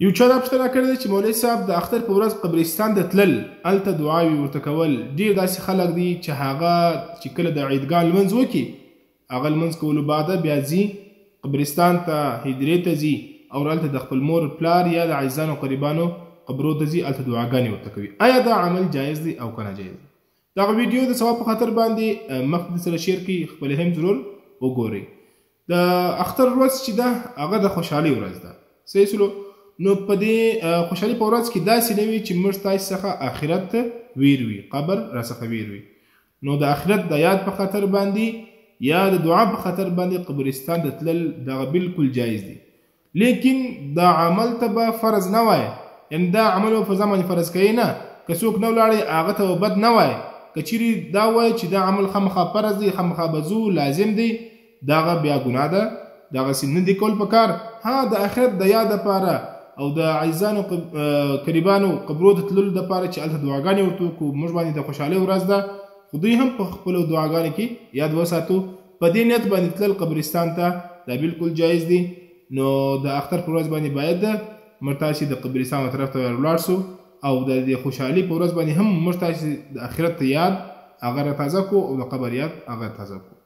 یو چا دا پوښتنه کړې ده چې مولوي صاحب د اختر په ورځ قبرستان ته تلل هلته دعاوې ورته کول ډېر داسې خلک دي چې هغه چې کله د عیدګاه لمونځ وکړي هغه لمونځ کولو بعده بیا ځي قبرستان ته هدیرې ته ځي او هلته د خپل مور پلار یا د عزیزانو قریبانو قبرو ته ځي هلته دعاګانې ورته کوي. آیا دا عمل جایز دی او که ناجایز دی؟ دغه ویډیو د ثواب په خاطر باندې مخکې سره شیر کړئ، خپل هم ضرور وګورئ. د اختر ورځ چې ده هغه د خوشحالۍ ورځ ده. صحیح سلو نو په دې خوشحالي په ورځ کې داسې نه وي چې موږ تاسې څخه آخرت ته ویر وي، قبر را څخه ویر وي. نو د آخرت د یاد په خاطر باندې یا د دعا په خاطر باندې قبرستان ته تلل دغه بالکل جایز دی، لیکن دا عمل ته به فرض نه وای، یعنې دا عمل به په ځان باندې فرض کوي نه. که څوک نه ولاړی هغه ته به بد نه وای. که چیرې دا وای چې دا عمل خامخا فرض دی، خامخا به ځو لازم دی، دغه بیا ګناه ده، دغسې نه دی کول پکار. ها د آخرت د یاد دپاره او د عزیزانو قریبانو قبرو ته تللو دپاره چې هلته دعاګانې ورته وکړو، موږ باندې د خوشحالۍ ورځ ده، خو دوی هم په خپلو دعاګانو کې یاد وساتو. په دې نیت باندې تلل قبرستان ته دا بالکل جایز دی. نو د اختر په ورځ باندې باید موږ تاسې د قبرستان طرف ته ولاړ سو او د خوشحالۍ په ورځ باندې هم موږ تاسې د آخرت یاد هغه را تازه کړو او د قبر یاد هغه تازه کړو.